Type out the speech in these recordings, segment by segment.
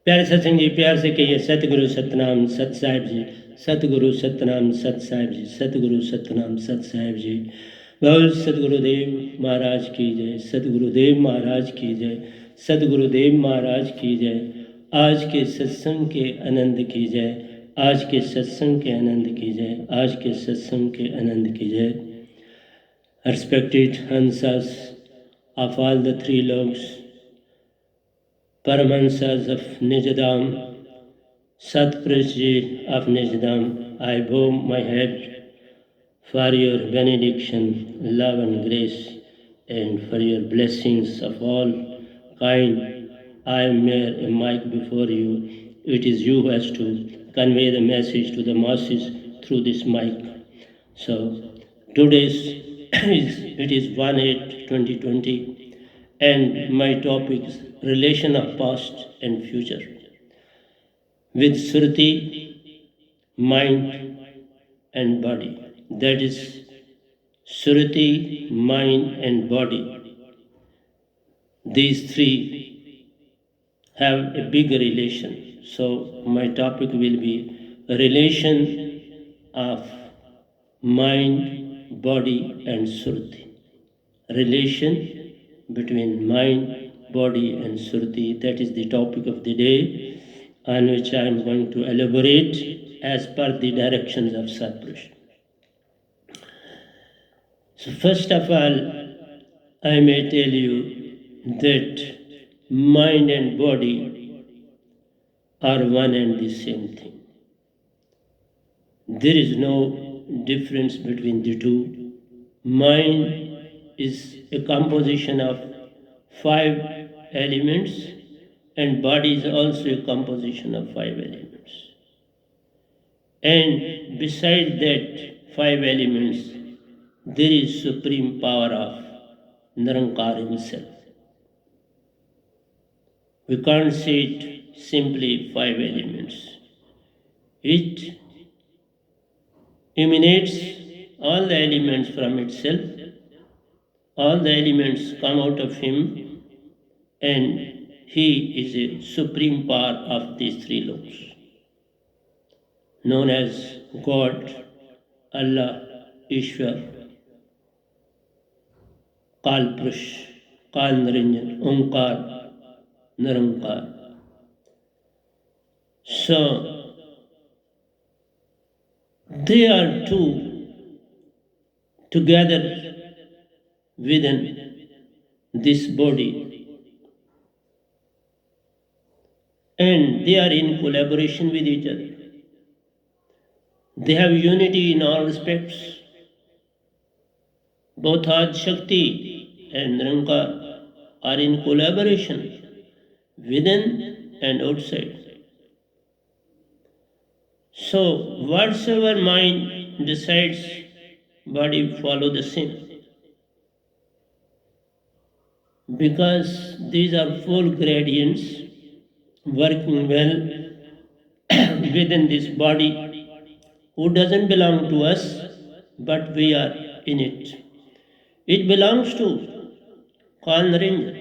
प्यारे सत्संग जी, प्यार से कहिए सतगुरु सतनाम सत साहिब जी, सतगुरु सतनाम सत साहिब जी, सतगुरु सतनाम सत साहिब जी। बोल सतगुरुदेव महाराज की जय, सतगुरुदेव महाराज की जय, सतगुरुदेव महाराज की जय। आज के सत्संग के आनंद की जय, आज के सत्संग के आनंद की जय, आज के सत्संग के आनंद की जय। Respected Hansas of all the three loks, Paramahansas of Nijadam, Satpurushji of Nijdam, I bow my head for your benediction, love and grace, and for your blessings of all kind. I am mere a mic before you. It is you who has to convey the message to the masses through this mic. So today's it is 1/8/2020, and my topic is relation of past and future with Surti, mind and body. That is Surti, mind and body. These three have a big relation. So my topic will be relation of mind, body and Surti. Relation between mind, body and Surti. That is the topic of the day, on which I am going to elaborate as per the directions of Satpurush. So first of all, I may tell you that mind and body are one and the same thing. There is no difference between the two. Mind is a composition of 5 elements, and body is also a composition of 5 elements. And beside that 5 elements, there is supreme power of Nirankar himself. We can't say it simply 5 elements. It emanates all the elements from itself. All the elements come out of him, and he is a supreme power of these three loks, known as God, Allah, Ishwar, Kal Purush, Kal Niranjan, Omkar, Nirankar. So they are two together within this body, and they are in collaboration with each other. They have unity in all respects. Both Adi Shakti and Nirankar are in collaboration within and outside. So whatsoever mind decides, body follow the same. Because these are 4 gradients working well within this body, who doesn't belong to us, but we are in it. It belongs to Kanrinja,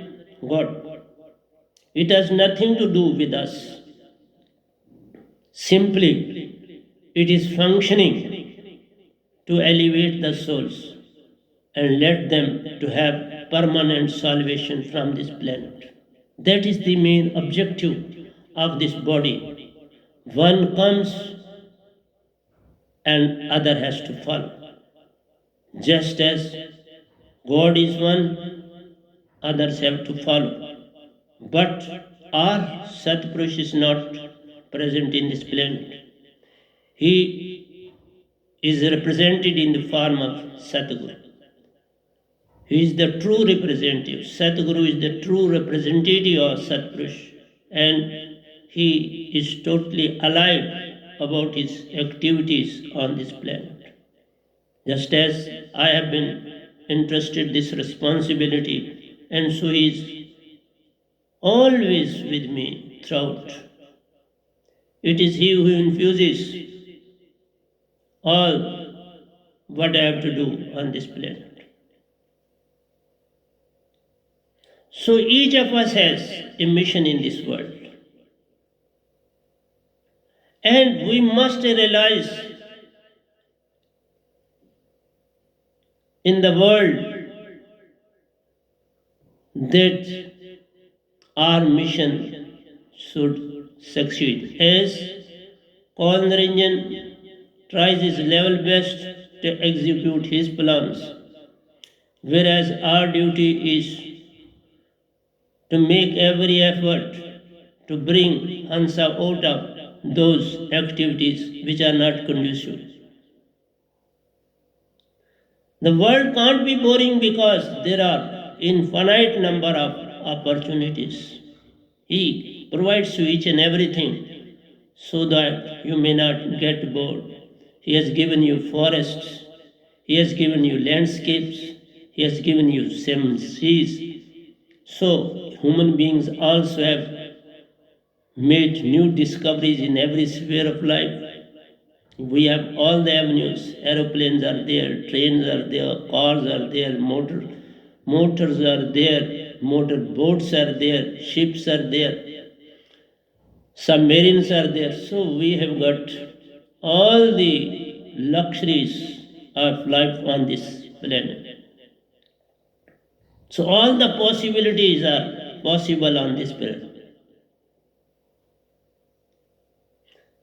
God. It has nothing to do with us. Simply, it is functioning to elevate the souls and let them to have permanent salvation from this planet. That is the main objective of this body. One comes and other has to follow. Just as God is one, others have to follow. But our Satpurush is not present in this planet. He is represented in the form of Satguru. He is the true representative. Satguru is the true representative of Satpurush, and he is totally alive about his activities on this planet. Just as I have been entrusted this responsibility, and so he is always with me throughout. It is he who infuses all what I have to do on this planet. So each of us has a mission in this world. And we must realize in the world that our mission should succeed. As Kondaranjan tries his level best to execute his plans, whereas our duty is to make every effort to bring Hansa out of those activities which are not conducive. The world can't be boring because there are infinite number of opportunities. He provides you each and everything so that you may not get bored. He has given you forests, he has given you landscapes, he has given you seas. So human beings also have made new discoveries in every sphere of life. We have all the avenues. Aeroplanes are there, trains are there, cars are there, motors are there, motor boats are there, ships are there, submarines are there. So we have got all the luxuries of life on this planet. So all the possibilities are possible on this planet.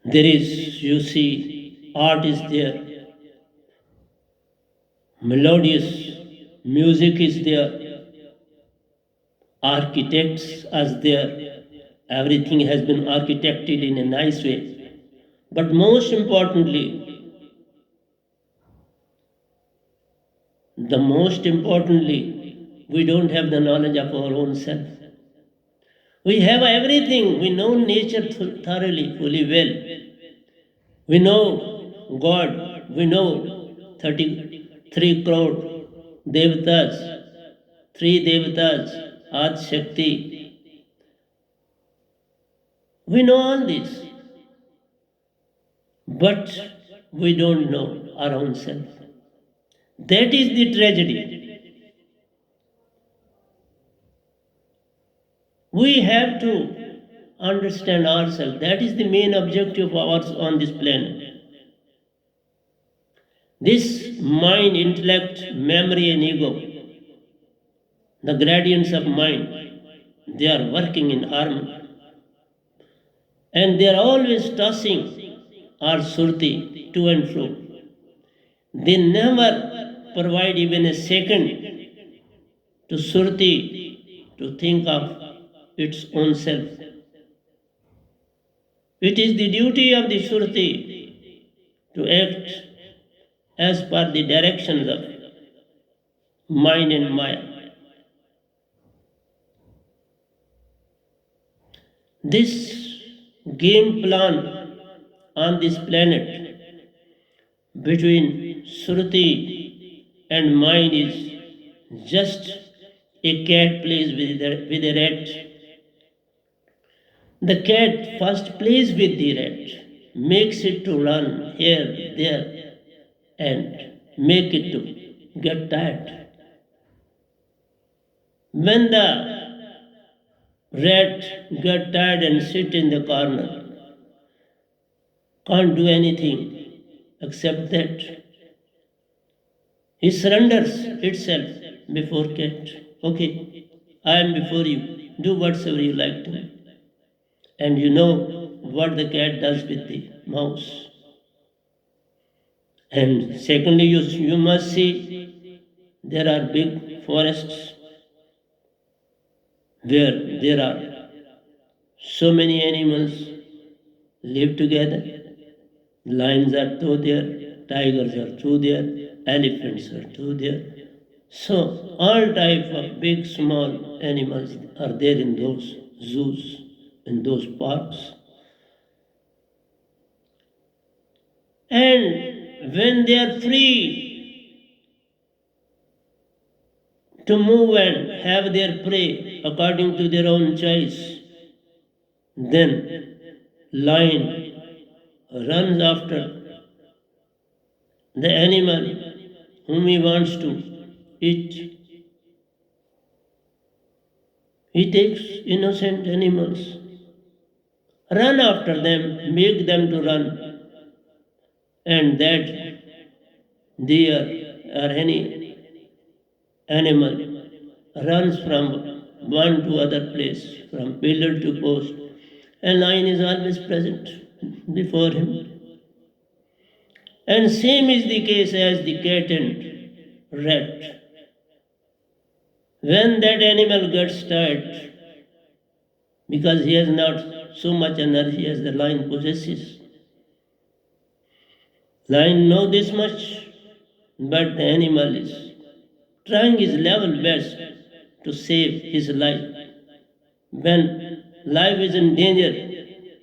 There is, you see, art is there, melodious music is there, architects are there, everything has been architected in a nice way. But most importantly, we don't have the knowledge of our own self. We have everything, we know nature thoroughly, fully well. We know God, we know 33 crore devatas, three devatas, Ad Shakti. We know all this, but we don't know our own self. That is the tragedy. We have to understand ourselves. That is the main objective of ours on this planet. This mind, intellect, memory, and ego, the gradients of mind, they are working in harmony. And they are always tossing our surti to and fro. They never provide even a second to surti to think of its own self. It is the duty of the surti to act as per the directions of mind and maya. This game plan on this planet between Shruti and mind is just a cat plays with a rat. The cat first plays with the rat, makes it to run here, there, and make it to get tired. When the rat get tired and sit in the corner, can't do anything except that he surrenders itself before cat. Okay, I am before you. Do whatsoever you like to me. And you know what the cat does with the mouse. And secondly, you must see there are big forests where there are so many animals live together. Lions are too there, tigers are too there, elephants are too there. So all type of big, small animals are there in those zoos, in those parks. And when they are free to move and have their prey according to their own choice, then lion runs after the animal whom he wants to eat. He takes innocent animals Run after them, make them to run, and that deer or any animal runs from one to other place, from pillar to post. A lion is always present before him. And same is the case as the cat and rat. When that animal gets tired, because he has not so much energy as the lion possesses, lion know this much, but the animal is trying his level best to save his life. When life is in danger,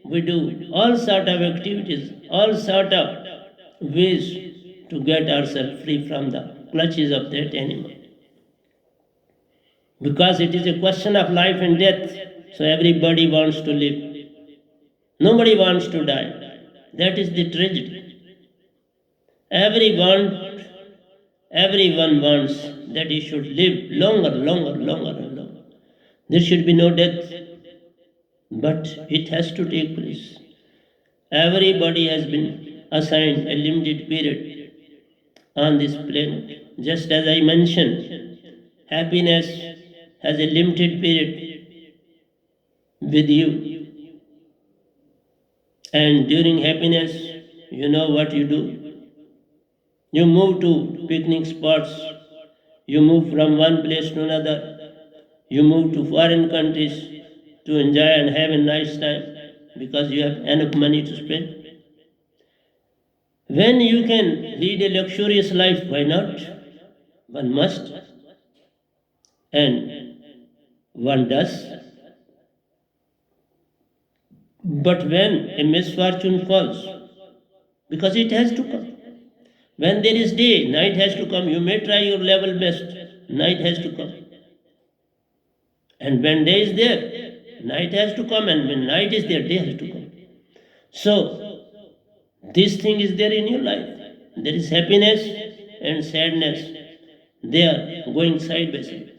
we do all sort of activities, all sort of ways to get ourselves free from the clutches of that animal. Because it is a question of life and death, so everybody wants to live. Nobody wants to die. That is the tragedy. Everyone wants that he should live longer, longer, longer, and longer. There should be no death, but it has to take place. Everybody has been assigned a limited period on this planet. Just as I mentioned, happiness has a limited period with you. And during happiness, you know what you do? You move to picnic spots, you move from one place to another, you move to foreign countries to enjoy and have a nice time because you have enough money to spend. When you can lead a luxurious life, why not? One must, and one does. But when a misfortune falls, because it has to come. When there is day, night has to come. You may try your level best, night has to come. And when day is there, night has to come, and when night is there, day has to come. So, this thing is there in your life. There is happiness and sadness. They are going side by side.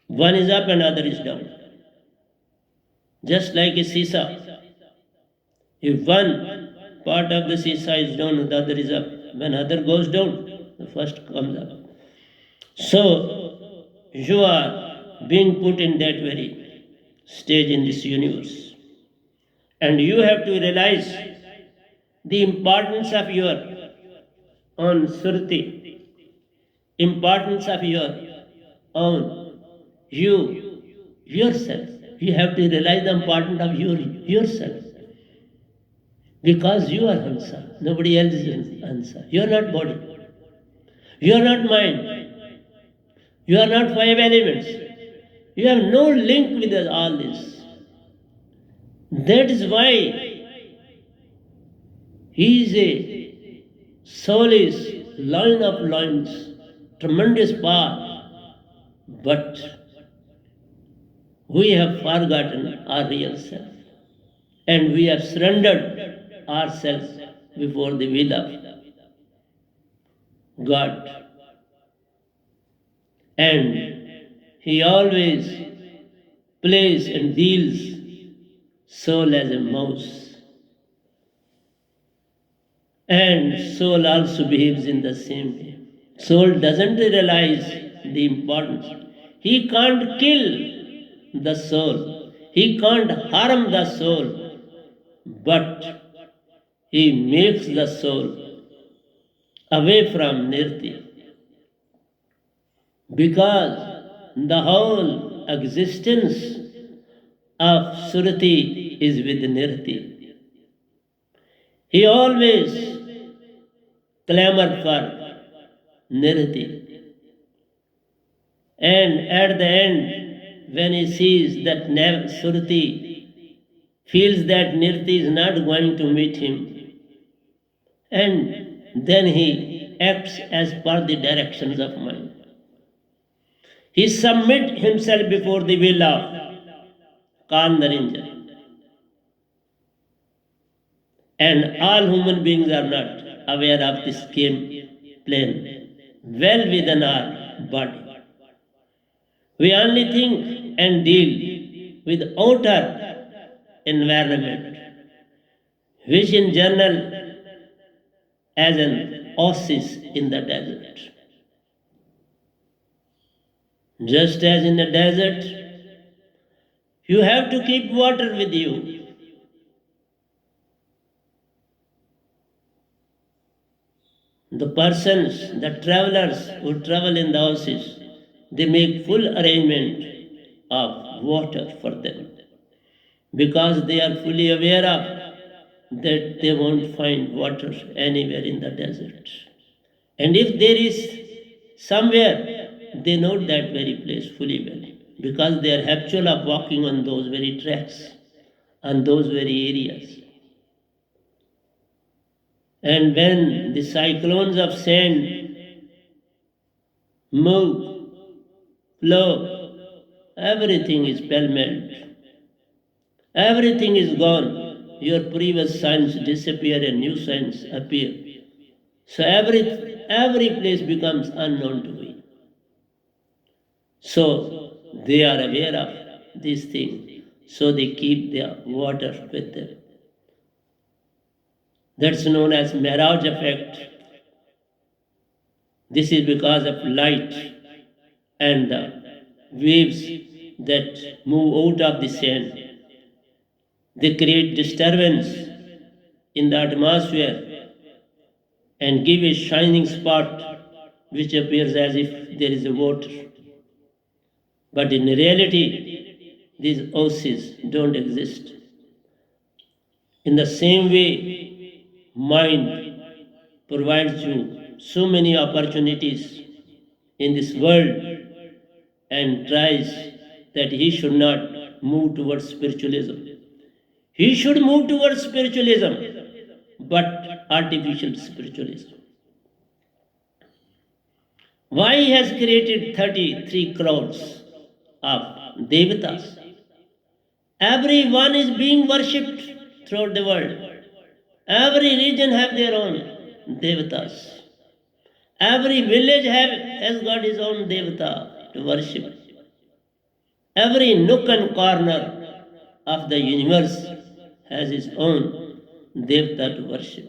One is up and other is down. Just like a seesaw. If one part of the seesaw is down, the other is up. When other goes down, the first comes up. So, you are being put in that very stage in this universe. And you have to realize the importance of your own surti, importance of your own yourself. You have to realize the importance of yourself. Because you are Hansa, nobody else is Hansa. You are not body. You are not mind. You are not five elements. You have no link with all this. That is why he is a soul is lion of lions, tremendous power. But we have forgotten our real self. And we have surrendered ourselves before the will of God. And he always plays and deals soul as a mouse. And soul also behaves in the same way. Soul doesn't realize the importance. He can't kill the soul. He can't harm the soul. But he makes the soul away from Nirti. Because the whole existence of Surati is with Nirti. He always clamored for Nirti. And at the end, when he sees that Surati feels that Nirti is not going to meet him, and then he acts as per the directions of mind. He submits himself before the will of Kandarinja. And all human beings are not aware of this game plan well within our body. We only think and deal with outer environment, which in general as an oasis in the desert. Just as in the desert, you have to keep water with you. The persons, the travelers who travel in the oasis, they make full arrangement of water for them because they are fully aware of that they won't find water anywhere in the desert. And if there is somewhere, they know that very place fully well because they are habitual of walking on those very tracks, on those very areas. And when the cyclones of sand move, flow, everything is pell-melled. Everything is gone. Your previous signs disappear and new signs appear. So every place becomes unknown to me. So they are aware of these things. So they keep their water with them. That's known as mirage effect. This is because of light and the waves that move out of the sand. They create disturbance in the atmosphere and give a shining spot which appears as if there is a water. But in reality, these oases don't exist. In the same way, mind provides you so many opportunities in this world and tries that he should not move towards spiritualism. He should move towards spiritualism, but artificial spiritualism. Why he has created 33 crores of devatas? Everyone is being worshipped throughout the world. Every region have their own devatas. Every village has got his own devata to worship. Every nook and corner of the universe has its own devata to worship.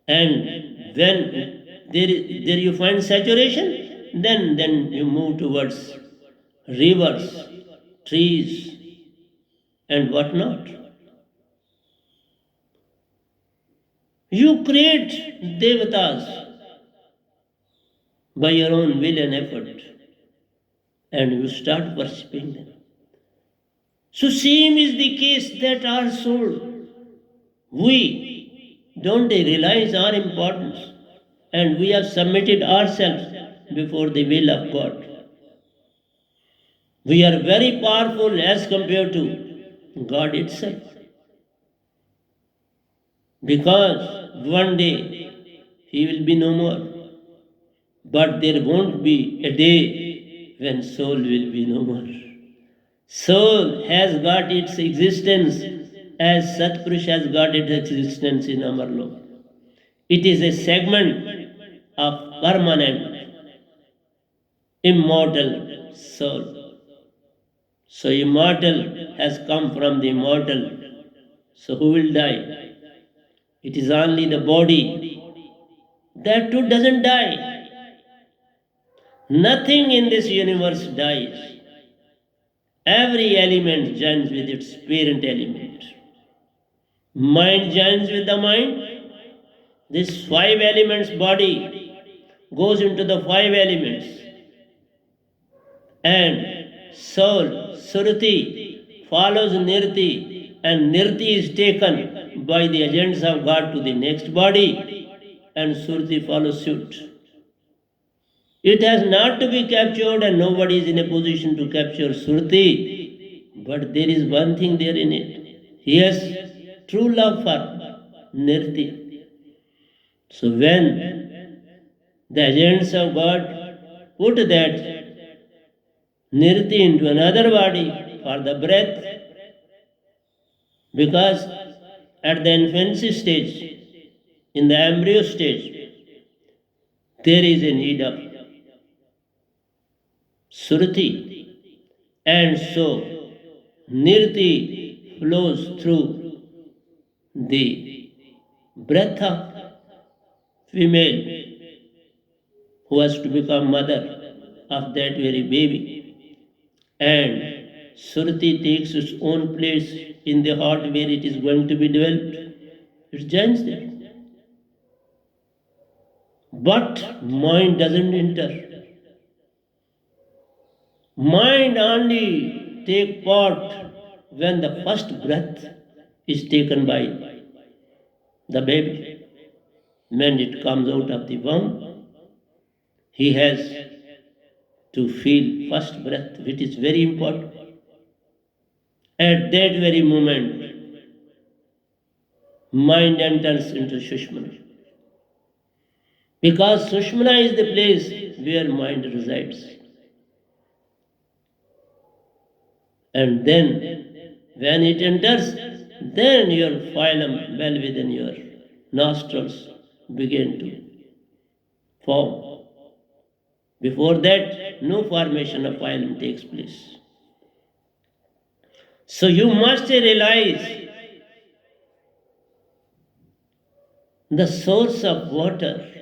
And when there you find saturation, then you move towards rivers, trees, and whatnot. You create devatas by your own will and effort, and you start worshipping them. So same is the case that our soul, we don't realize our importance, and we have submitted ourselves before the will of God. We are very powerful as compared to God itself. Because one day He will be no more. But there won't be a day when soul will be no more. Soul has got its existence as Satpurush has got its existence in Amarlok. It is a segment of permanent, immortal soul. So immortal has come from the immortal. So who will die? It is only the body. That too doesn't die. Nothing in this universe dies. Every element joins with its parent element. Mind joins with the mind. This five elements body goes into the five elements. And soul, Suruti, follows Nirti, and Nirti is taken by the agents of God to the next body, and Suruti follows suit. It has not to be captured, and nobody is in a position to capture Suruti, but there is one thing there in it. He has true love for Nirti. So when the agents of God put that Nirti into another body for the breath, because at the infancy stage, in the embryo stage, there is a need of Suruti. And so Nirti flows through the breath of female who has to become mother of that very baby. And Surti takes its own place in the heart where it is going to be developed. It joins there. But mind doesn't enter. Mind only take part when the first breath is taken by the baby. When it comes out of the womb, he has to feel first breath, which is very important. At that very moment, mind enters into Sushmana. Because Sushmana is the place where mind resides. And then, when it enters, then your phylum well within your nostrils begin to form. Before that, no formation of phylum takes place. So you must realize the source of water.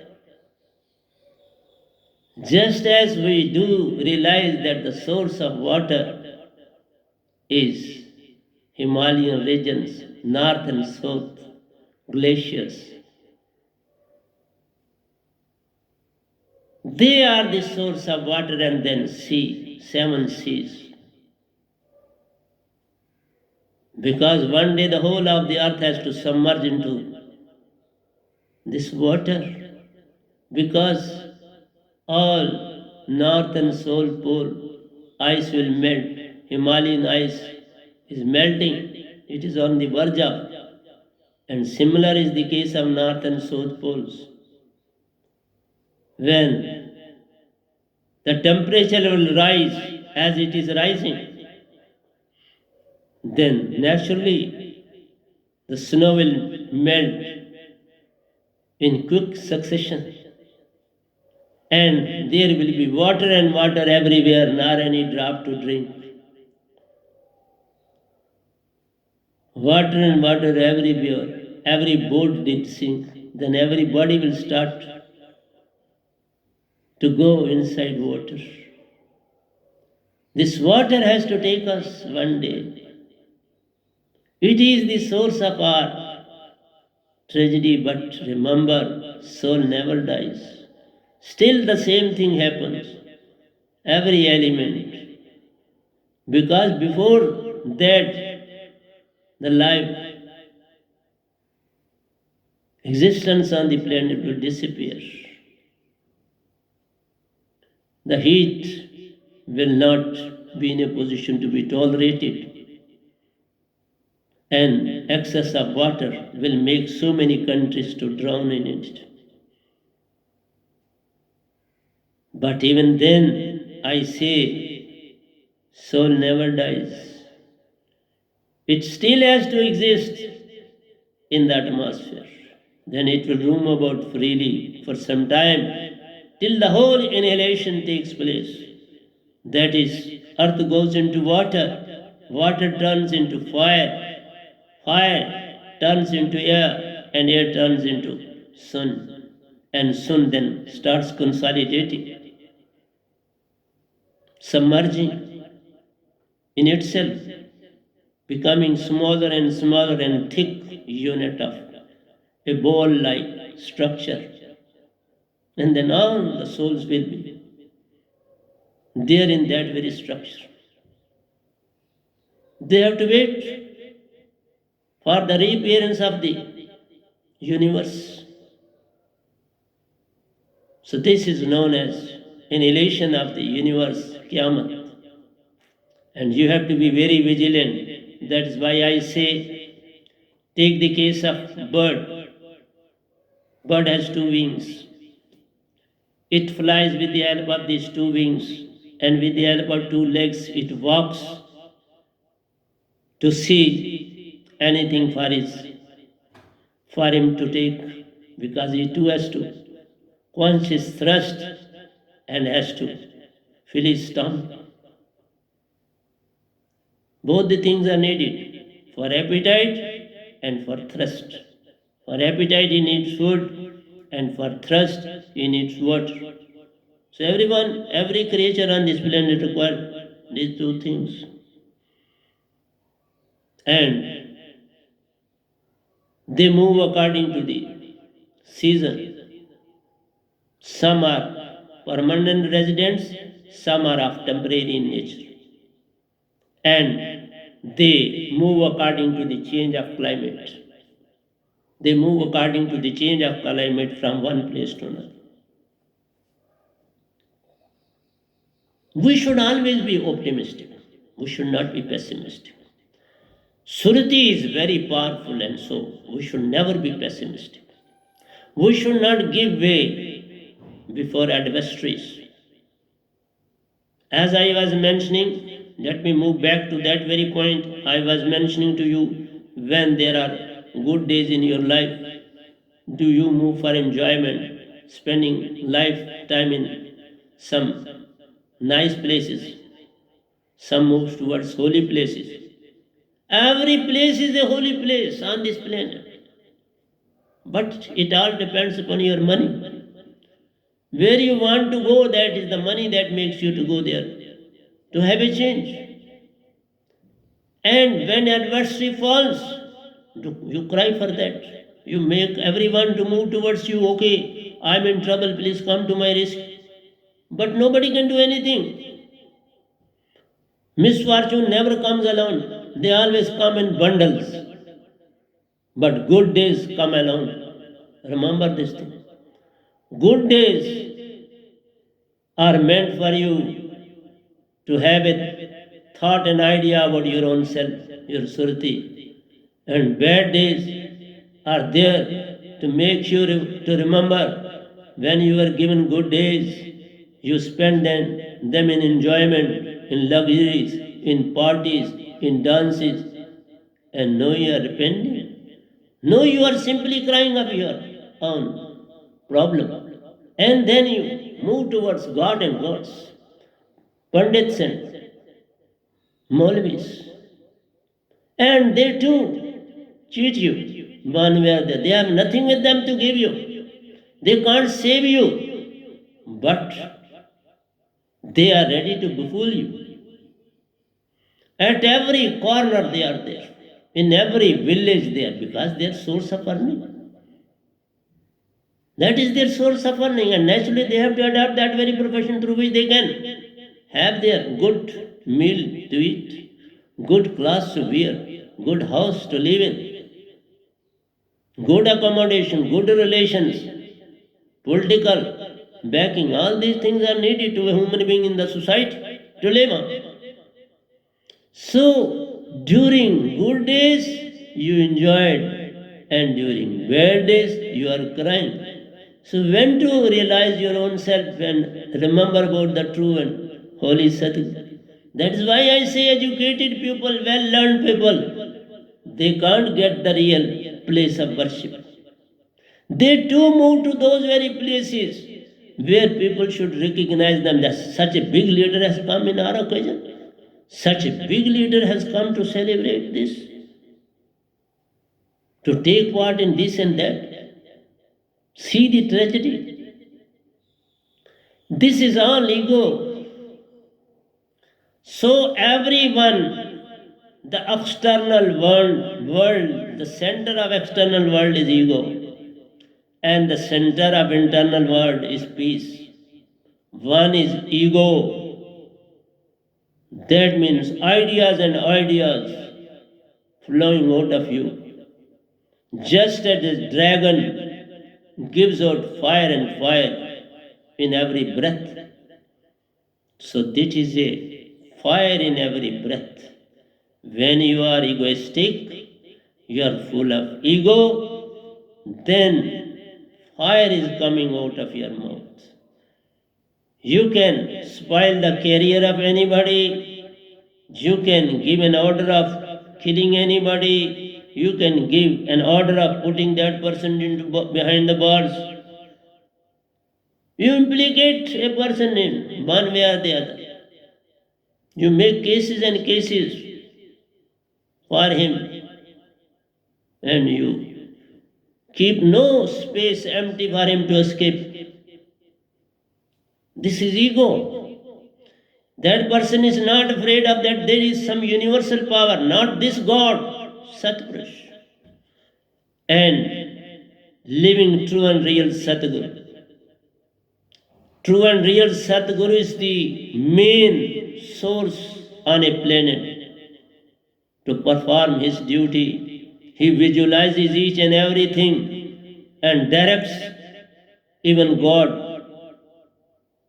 Just as we do realize that the source of water is Himalayan regions, north and south, glaciers. They are the source of water, and then sea, 7 seas. Because one day the whole of the earth has to submerge into this water. Because all north and south pole ice will melt. Himalayan ice is melting. It is on the verge of. And similar is the case of north and south poles. When the temperature will rise as it is rising, then naturally the snow will melt in quick succession. And there will be water and water everywhere, nor any drop to drink. Water and water everywhere. Every boat did sink. Then everybody will start to go inside water. This water has to take us one day. It is the source of our tragedy, but remember, soul never dies. Still the same thing happens. Every element. Because before that, the life, existence on the planet will disappear. The heat will not be in a position to be tolerated. And excess of water will make so many countries to drown in it. But even then, I say, soul never dies. It still has to exist in the atmosphere. Then it will roam about freely for some time till the whole inhalation takes place. That is, earth goes into water, water turns into fire, fire turns into air, and air turns into sun. And sun then starts consolidating, submerging in itself, becoming smaller and smaller and thick unit of a ball-like structure. And then all the souls will be there in that very structure. They have to wait for the reappearance of the universe. So this is known as annihilation of the universe, Qiyamah. And you have to be very vigilant. That is why I say, take the case of bird. Bird has 2 wings. It flies with the help of these 2 wings, and with the help of 2 legs it walks to see anything for him to take, because he too has to quench his thirst and has to fill his stomach. Both the things are needed for appetite and for thirst. For appetite, he needs food, and for thirst, he needs water. So everyone, every creature on this planet requires these two things. And they move according to the season. Some are permanent residents, some are of temporary in nature. And they move according to the change of climate. They move according to the change of climate from one place to another. We should always be optimistic. We should not be pessimistic. Surati is very powerful, and so we should never be pessimistic. We should not give way before adversaries. As I was mentioning, let me move back to that very point. I was mentioning to you, when there are good days in your life, do you move for enjoyment, spending lifetime in some nice places? Some moves towards holy places. Every place is a holy place on this planet. But it all depends upon your money. Where you want to go, that is the money that makes you to go there, to have a change. And when adversity falls, you cry for that. You make everyone to move towards you. Okay, I'm in trouble, please come to my rescue. But nobody can do anything. Misfortune never comes alone. They always come in bundles. But good days come alone. Remember this thing. Good days are meant for you to have a thought and idea about your own self, your surati. And bad days are there to make you to remember when you were given good days, you spend them in enjoyment, in luxuries, in parties, in dances, and now you are repenting. No, you are simply crying of your own problem. And then you move towards God and gods, Pandits and Maulvis. And they too cheat you one way or the other. They have nothing with them to give you. They can't save you. But they are ready to befool you. At every corner they are there. In every village they are, because their source of earning. That is their source of earning, and naturally they have to adopt that very profession through which they can have their good meal to eat, good clothes to wear, good house to live in, good accommodation, good relations, political backing. All these things are needed to a human being in the society to live on. So during good days you enjoyed, and during bad days you are crying. So when to realize your own self and remember about the true and holy satsang. That is why I say educated people, well-learned people, they can't get the real place of worship. They too move to those very places where people should recognize them, that such a big leader has come in our occasion. Such a big leader has come to celebrate this, to take part in this and that. See the tragedy. This is all ego. So everyone, the external world, the center of external world is ego, and the center of internal world is peace. One is ego. That means ideas and ideas flowing out of you. Just as a dragon gives out fire and fire in every breath, so that is a fire in every breath. When you are egoistic, you are full of ego, then fire is coming out of your mouth. You can spoil the career of anybody, you can give an order of killing anybody, you can give an order of putting that person behind the bars. You implicate a person in one way or the other. You make cases and cases. for him, and you keep no space empty for him to escape. This is ego. That person is not afraid of that there is some universal power, not this God, Satpurush, and living true and real Satguru. True and real Satguru is the main source on a planet to perform his duty. He visualizes each and everything and directs even God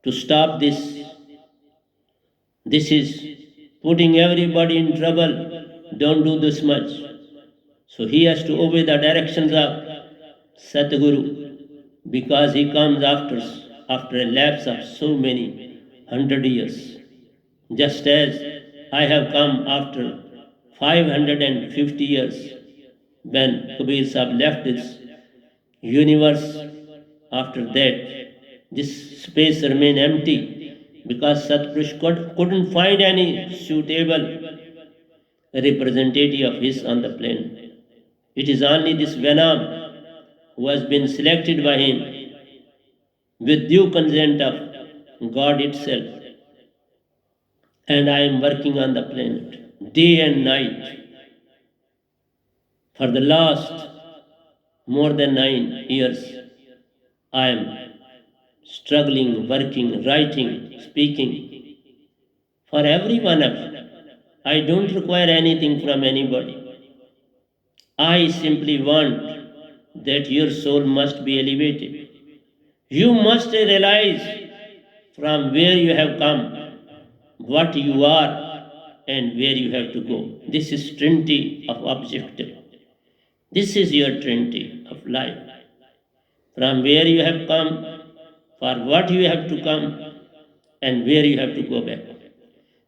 to stop this. This is putting everybody in trouble. Don't do this much. So he has to obey the directions of Satguru because he comes after a lapse of so many 100 years. Just as I have come after 550 years when Kabir Sahib left this universe. After that, this space remained empty because Satpurush couldn't find any suitable representative of his on the planet. It is only this Venom who has been selected by him with due consent of God itself. And I am working on the planet day and night for the last more than 9 years. I am struggling, working, writing, speaking for every one of you. I don't require anything from anybody. I simply want that your soul must be elevated. You must realize from where you have come, what you are, and where you have to go. This is trinity of objective. This is your trinity of life. From where you have come, for what you have to come, and where you have to go back.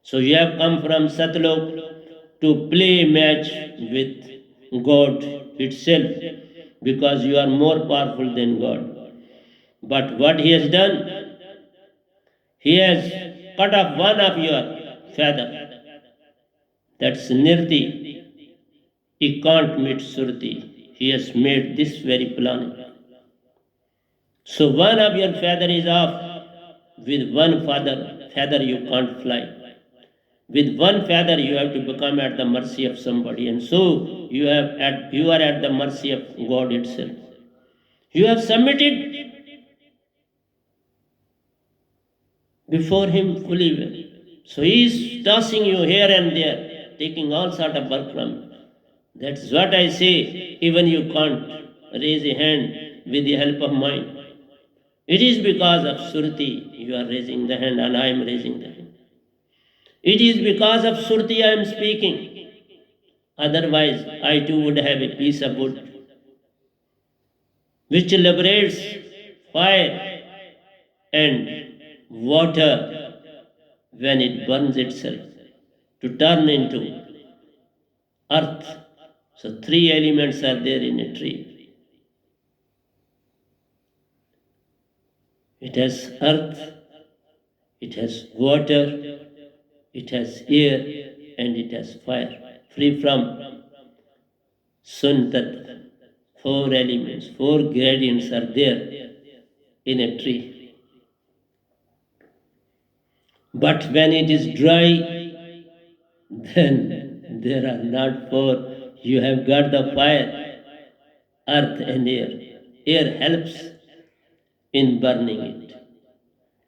So you have come from Satlok to play match with God itself because you are more powerful than God. But what he has done, he has cut off one of your feather. That's Nirti. He can't meet Surti. He has made this very planet. So one of your feather is off. With one feather you can't fly. With one feather you have to become at the mercy of somebody, and so you are at the mercy of God itself. You have submitted before him fully well. So he is tossing you here and there, taking all sort of work from you. That's what I say, even you can't raise a hand with the help of mine. It is because of Surti you are raising the hand and I am raising the hand. It is because of Surti I am speaking. Otherwise, I too would have a piece of wood which liberates fire and water when it burns itself to turn into earth. So three elements are there in a tree. It has earth, it has water, it has air, and it has fire. Free from Sun Tattva. Four elements, four gradients are there in a tree. But when it is dry, then there are not four. You have got the fire, earth, and air. Air helps in burning it,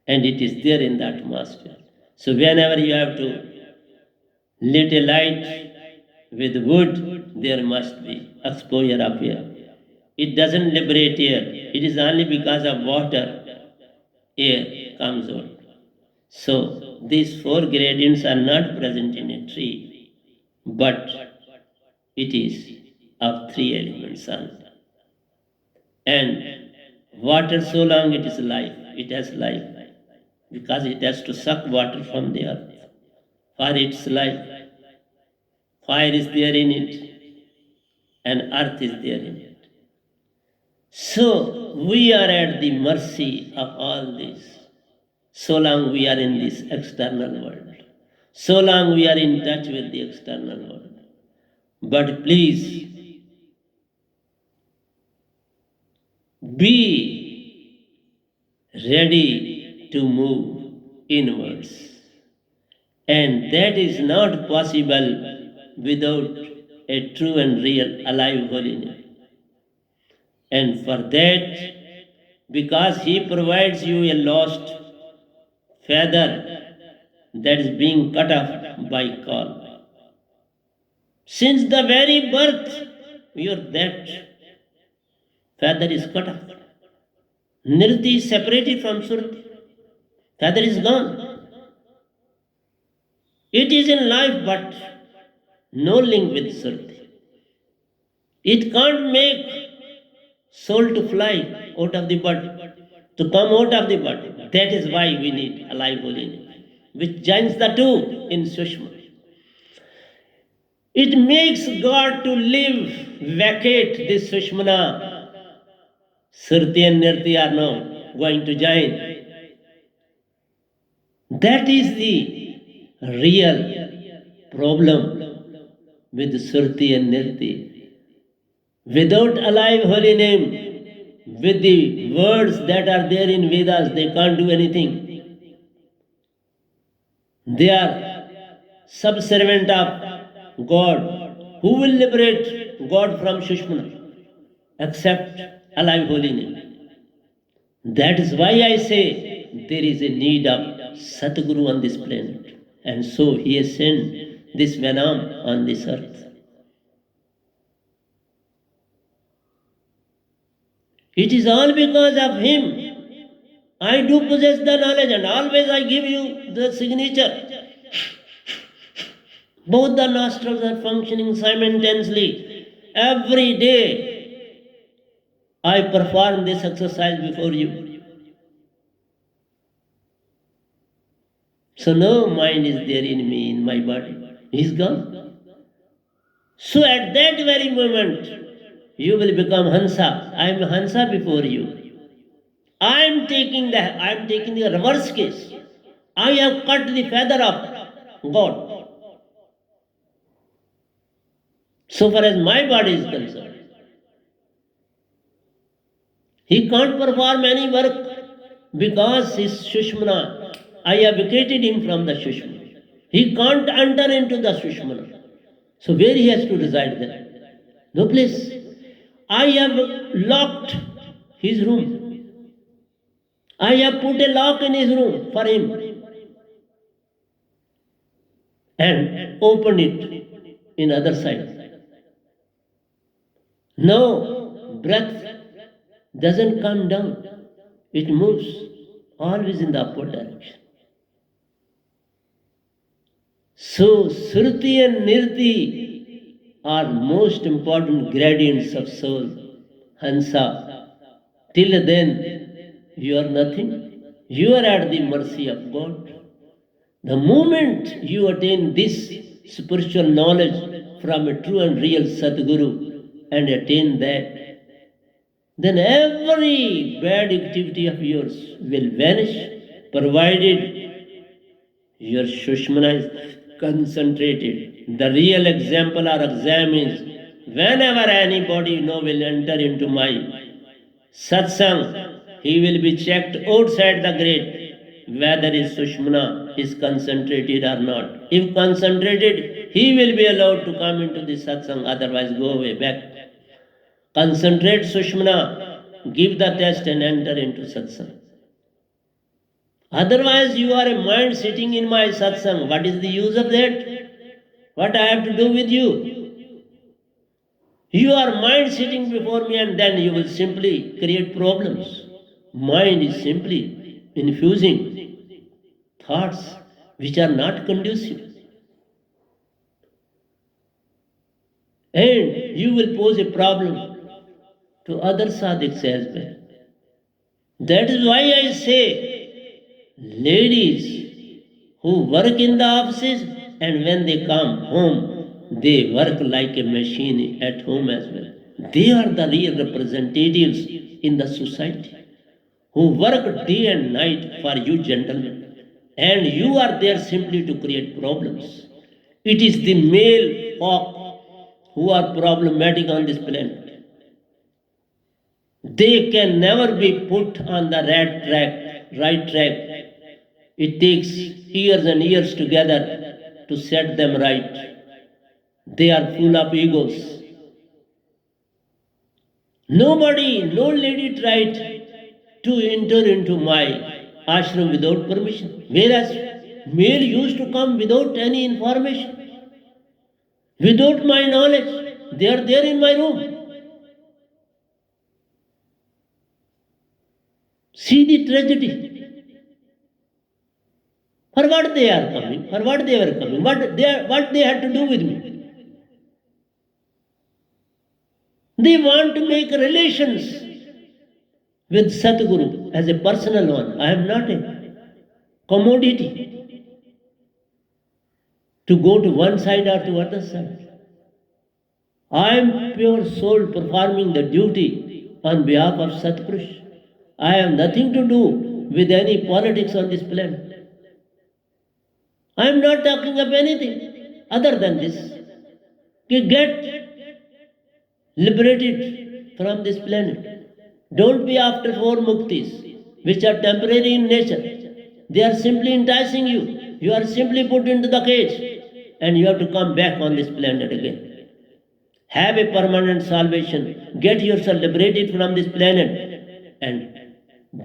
and it is there in the atmosphere. So whenever you have to lit a light with wood, there must be exposure of air. It doesn't liberate air. It is only because of water air comes out. So these four gradients are not present in a tree, but it is of three elements only. And water, so long it is life, it has life, because it has to suck water from the earth for its life. Fire is there in it, and earth is there in it. So we are at the mercy of all this, so long we are in this external world, so long we are in touch with the external world. But please be ready to move inwards. And that is not possible without a true and real alive holiness. And for that, because He provides you a lost feather that is being cut off by call. Since the very birth, that feather is cut off. Nirti is separated from Surti. Feather is gone. It is in life, but no link with Surti. It can't make soul to fly out of the body, to come out of the body. That is why we need alive holiness, which joins the two in Sushma. It makes God to live, vacate this Sushmana. Surti and Nirti are now going to join. That is the real problem with Surti and Nirti. Without alive holy name, with the words that are there in Vedas, they can't do anything. They are subservient of God. Who will liberate God from Sushmana except alive holy name? That is why I say there is a need of Satguru on this planet. And so He has sent this Venom on this earth. It is all because of Him. I do possess the knowledge, and always I give you the signature. Both the nostrils are functioning simultaneously. Every day I perform this exercise before you. So no mind is there in me, in my body. He's gone. So at that very moment, you will become Hansa. I am Hansa before you. I am taking the reverse case. I have cut the feather of God. So far as my body is concerned, he can't perform any work because his Sushmana, I have vacated him from the Sushmana. He can't enter into the Sushmana. So where he has to reside there? No place. I have locked his room. I have put a lock in his room for him and opened it in other side. No, breath doesn't come down. It moves always in the upward direction. So Sruti and Nirti are most important gradients of soul. Hansa. Till then, you are nothing. You are at the mercy of God. The moment you attain this spiritual knowledge from a true and real Sadguru and attain that, then every bad activity of yours will vanish, provided your Sushmana is concentrated. The real example or exam is whenever anybody will enter into my satsang, he will be checked outside the gate whether his Sushmana is concentrated or not. If concentrated, he will be allowed to come into the satsang, otherwise go away back. Concentrate Sushmana, give the test and enter into satsang. Otherwise, you are a mind sitting in my satsang. What is the use of that? What I have to do with you? You are mind sitting before me, and then you will simply create problems. Mind is simply infusing thoughts which are not conducive. And you will pose a problem to other sadhaks as well. That is why I say, ladies who work in the offices and when they come home, they work like a machine at home as well. They are the real representatives in the society who work day and night for you gentlemen. And you are there simply to create problems. It is the male folk who are problematic on this planet. They can never be put on the right track. It takes years and years together to set them right. They are full of egos. Nobody, no lady tried to enter into my ashram without permission. Whereas male used to come without any information, without my knowledge. They are there in my room. See the tragedy. For what they are coming, for what they were coming, what they had to do with me. They want to make relations with Satguru as a personal one. I am not a commodity to go to one side or to other side. I am pure soul performing the duty on behalf of Satpurush. I have nothing to do with any politics on this planet. I am not talking of anything other than this. Get liberated from this planet. Don't be after four muktis, which are temporary in nature. They are simply enticing you. You are simply put into the cage and you have to come back on this planet again. Have a permanent salvation. Get yourself liberated from this planet and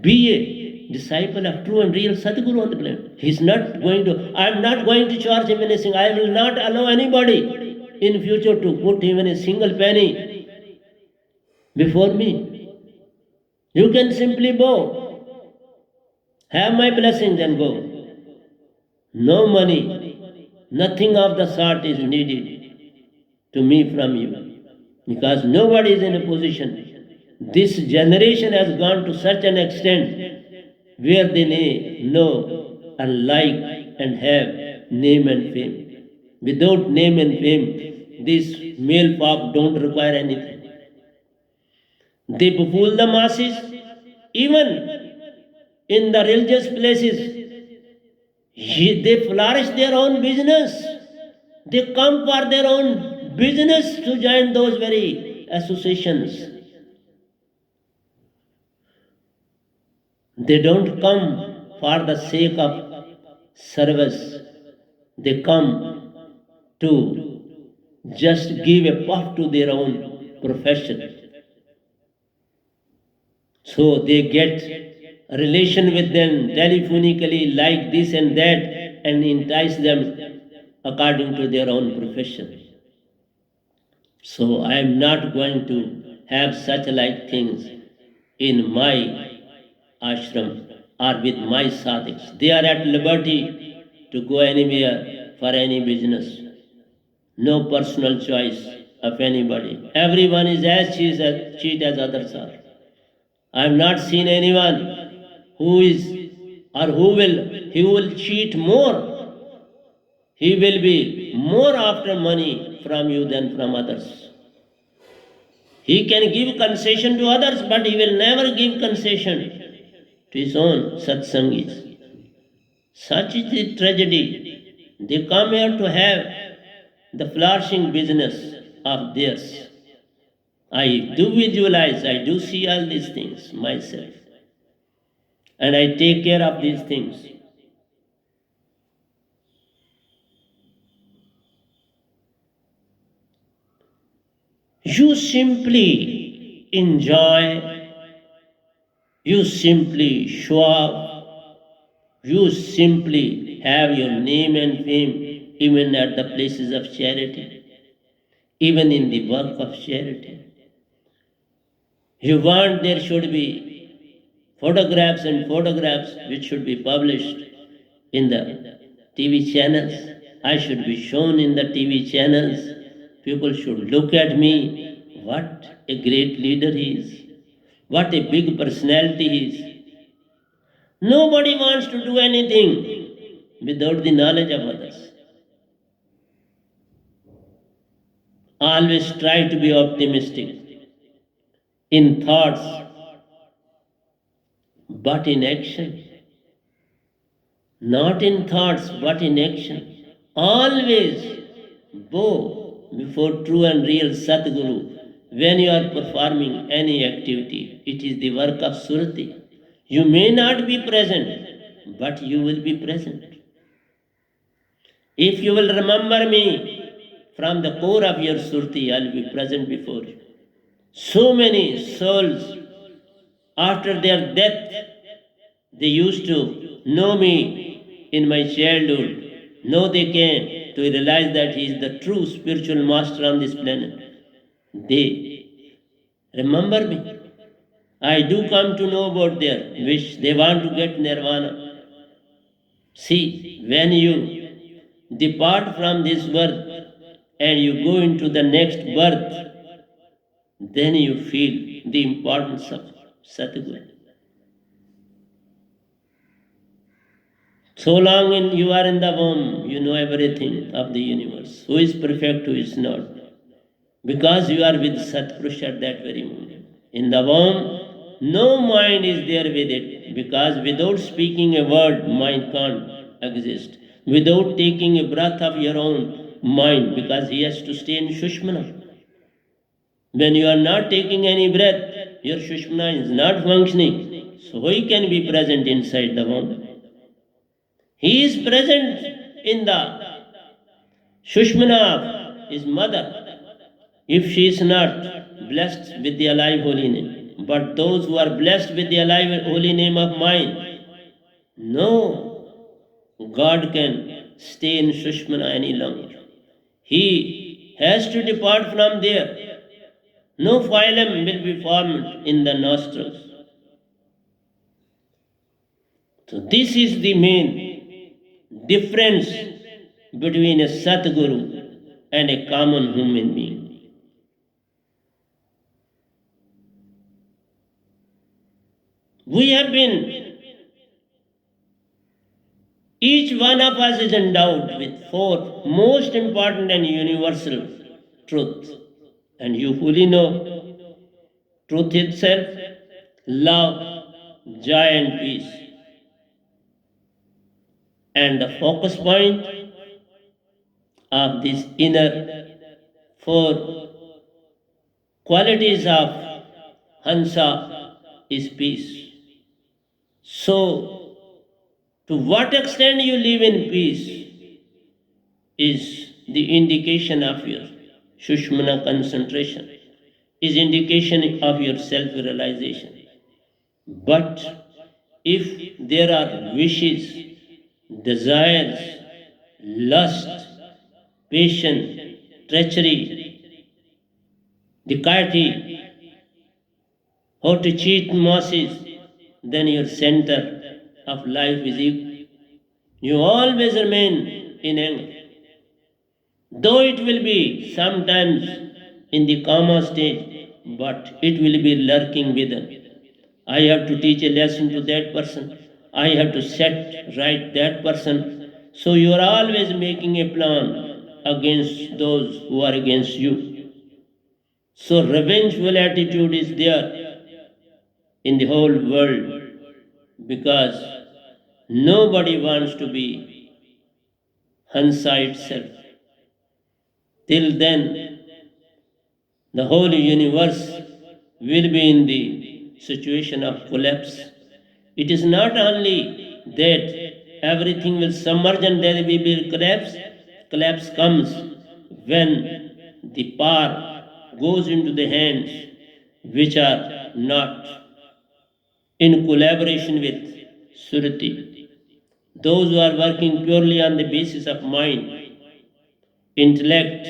be a disciple of true and real Sadguru on the planet. He's not going to, I'm not going to charge him anything. I will not allow anybody in future to put even a single penny before me. You can simply bow, have my blessings and go. No money, nothing of the sort is needed to me from you, because nobody is in a position. This generation has gone to such an extent where they know and like and have name and fame. Without name and fame, these male folk don't require anything. They befool the masses, even in the religious places. They flourish their own business. They come for their own business to join those very associations. They don't come for the sake of service. They come to just give a puff to their own profession. So they get a relation with them telephonically, like this and that, and entice them according to their own profession. So I am not going to have such like things in my ashram or with my sadhaks. They are at liberty to go anywhere for any business. No personal choice of anybody. Everyone is as cheat as others are. I have not seen anyone who is or he will cheat more. He will be more after money from you than from others. He can give concession to others, but he will never give concession to his own satsangis. Such is the tragedy. They come here to have the flourishing business of theirs. I do visualize, I do see all these things myself. And I take care of these things. You simply enjoy, you simply show up, you simply have your name and fame even at the places of charity, even in the work of charity. You want there should be photographs and photographs which should be published in the TV channels. I should be shown in the TV channels. People should look at me. What a great leader he is. What a big personality he is. Nobody wants to do anything without the knowledge of others. Always try to be optimistic in thoughts, but in action. Not in thoughts, but in action. Always bow, before true and real Sadguru, when you are performing any activity, it is the work of Surati. You may not be present, but you will be present. If you will remember me from the core of your Surti, I will be present before you. So many souls, after their death, they used to know me in my childhood. Now they came to realize that he is the true spiritual master on this planet. They remember me. I do come to know about their wish. They want to get nirvana. See, when you depart from this birth and you go into the next birth, then you feel the importance of Satguru. So long you are in the womb, you know everything of the universe. Who is perfect, who is not. Because you are with Satpurusha at that very moment. In the womb, no mind is there with it. Because without speaking a word, mind can't exist. Without taking a breath of your own mind, because he has to stay in Shushmana. When you are not taking any breath, your Shushmana is not functioning. So he can be present inside the womb. He is present in the Shushmana of his mother, if she is not blessed with the alive holy name. But those who are blessed with the alive holy name of mine, no God can stay in Shushmana any longer. He has to depart from there. No phylum will be formed in the nostrils. So this is the main difference between a Satguru and a common human being. We have been, each one of us is endowed with four most important and universal truths. And you fully know truth itself, love, joy and peace. And the focus point of these inner four qualities of Hansa is peace. So, to what extent you live in peace is the indication of your Shushmana concentration, is indication of your self-realization. But if there are wishes, desires, lust, passion, treachery, deceit, how to cheat masses, then your center of life is evil. You always remain in anger. Though it will be sometimes in the karma stage, but it will be lurking within. I have to teach a lesson to that person. I have to set right that person. So you are always making a plan against those who are against you. So revengeful attitude is there in the whole world because nobody wants to be Hansa itself. Till then, the whole universe will be in the situation of collapse. It is not only that everything will submerge and there will be collapse. Collapse comes when the power goes into the hands which are not in collaboration with Surati. Those who are working purely on the basis of mind, intellect,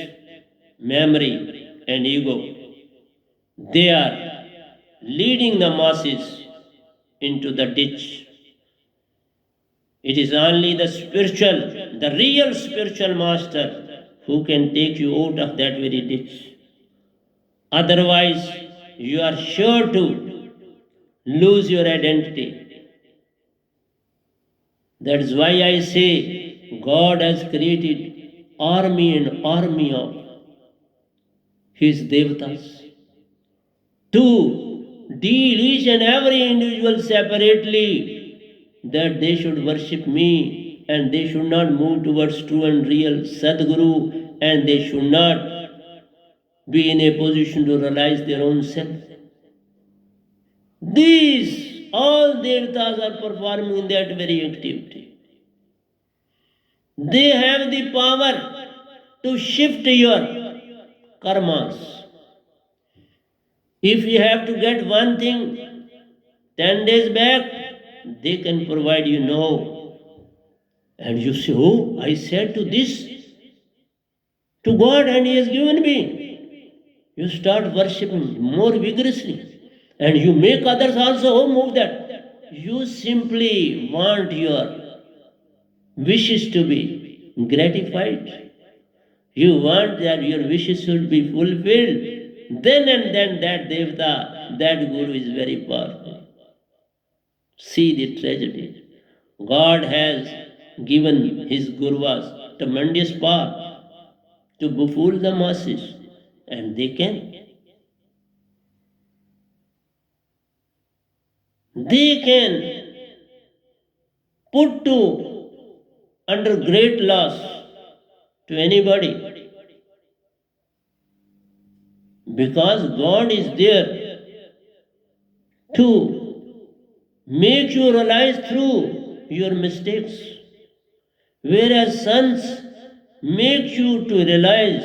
memory, and ego, they are leading the masses into the ditch. It is only the spiritual, the real spiritual master who can take you out of that very ditch. Otherwise, you are sure to lose your identity. That is why I say God has created army and army of his devatas to deal each and every individual separately, that they should worship me and they should not move towards true and real Sadguru and they should not be in a position to realize their own self. These, all devatas are performing that very activity. They have the power to shift your karmas. If you have to get one thing 10 days back, they can provide you now. And you say, oh, I said to this, to God, and He has given me. You start worshipping more vigorously. And you make others also, oh, move that. You simply want your wishes to be gratified. You want that your wishes should be fulfilled. Then and then that Devta, that Guru is very powerful. See the tragedy. God has given His Guruvas tremendous power to befool the masses, and they can. They can put to under great loss to anybody, because God is there to make you realize through your mistakes, whereas sons make you to realize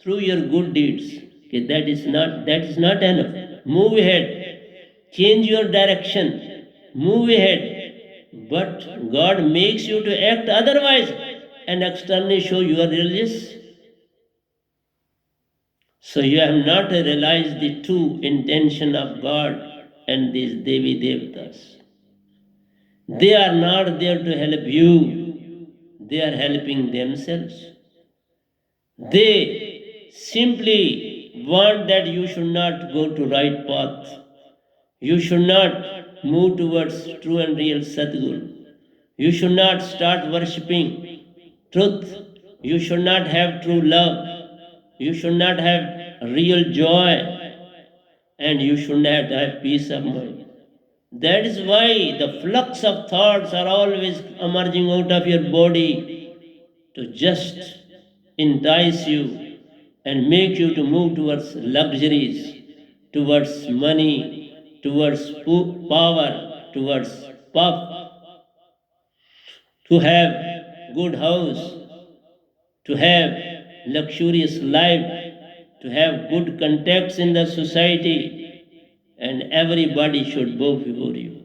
through your good deeds. Okay, that is not enough. Move ahead, change your direction, move ahead. But God makes you to act otherwise and externally show you are religious. So you have not realized the true intention of God and these Devi Devatas. They are not there to help you, they are helping themselves. They simply want that you should not go to right path. You should not move towards true and real Sadguru. You should not start worshipping truth. You should not have true love. You should not have real joy. And you should not have peace of mind. That is why the flux of thoughts are always emerging out of your body to just entice you and make you to move towards luxuries, towards money, towards power, towards puff, to have good house, to have luxurious life, to have good contacts in the society, and everybody should bow before you.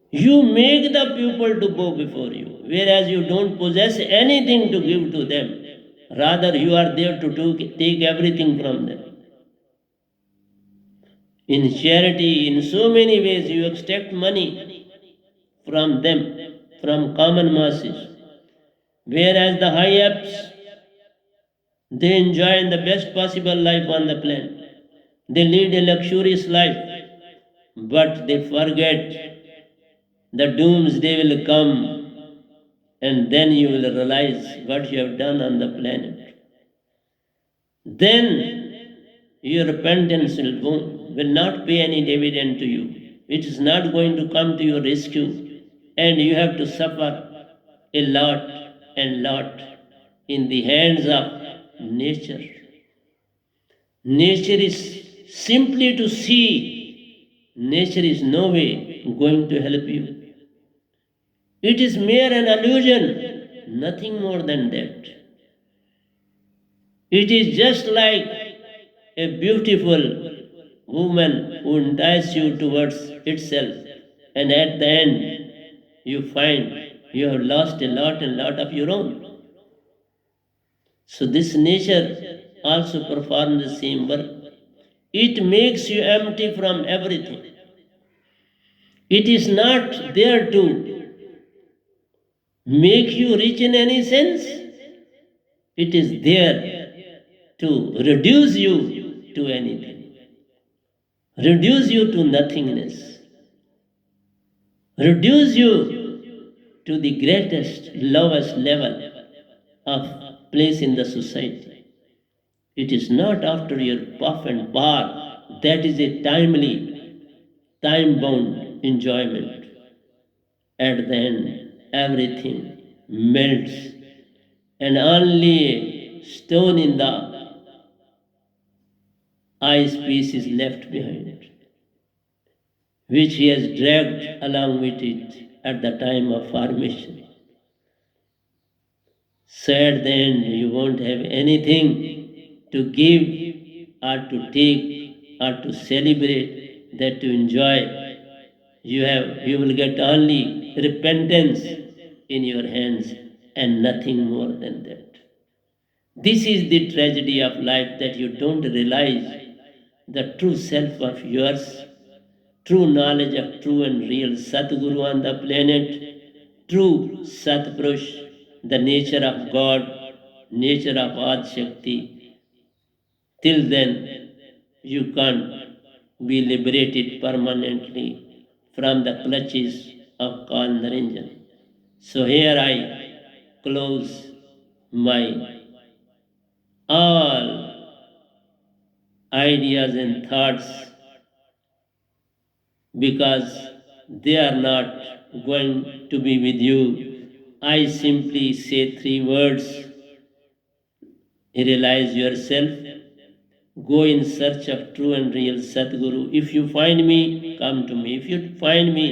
You make the people to bow before you, whereas you don't possess anything to give to them. Rather, you are there to take everything from them. In charity, in so many ways, you extract money from them, from common masses. Whereas the high ups, they enjoy the best possible life on the planet. They lead a luxurious life, but they forget the doomsday will come, and then you will realize what you have done on the planet. Then your repentance will not pay any dividend to you. It is not going to come to your rescue, and you have to suffer a lot and lot in the hands of nature. Nature is simply to see. Nature is no way going to help you. It is mere an illusion, nothing more than that. It is just like a beautiful woman who entices you towards itself, and at the end you find you have lost a lot and lot of your own. So this nature also performs the same work. It makes you empty from everything. It is not there to make you rich in any sense. It is there to reduce you to anything, reduce you to nothingness, reduce you to the greatest, lowest level of place in the society. It is not after your puff and bar. That is a timely, time-bound enjoyment. At the end, everything melts, and only a stone in the eye space is left behind, which he has dragged along with it at the time of formation. So at the end, you won't have anything to give or to take or to celebrate, that to enjoy. You will get only repentance in your hands and nothing more than that. This is the tragedy of life, that you don't realize the true self of yours, true knowledge of true and real Satguru on the planet, true Satpurush, the nature of God, nature of Ad Shakti. Till then, you can't be liberated permanently from the clutches of Kal Naranjan. So here I close my all ideas and thoughts, because they are not going to be with you. I simply say three words: realize yourself, go in search of true and real Sadguru. If you find me, come to me. If you find me,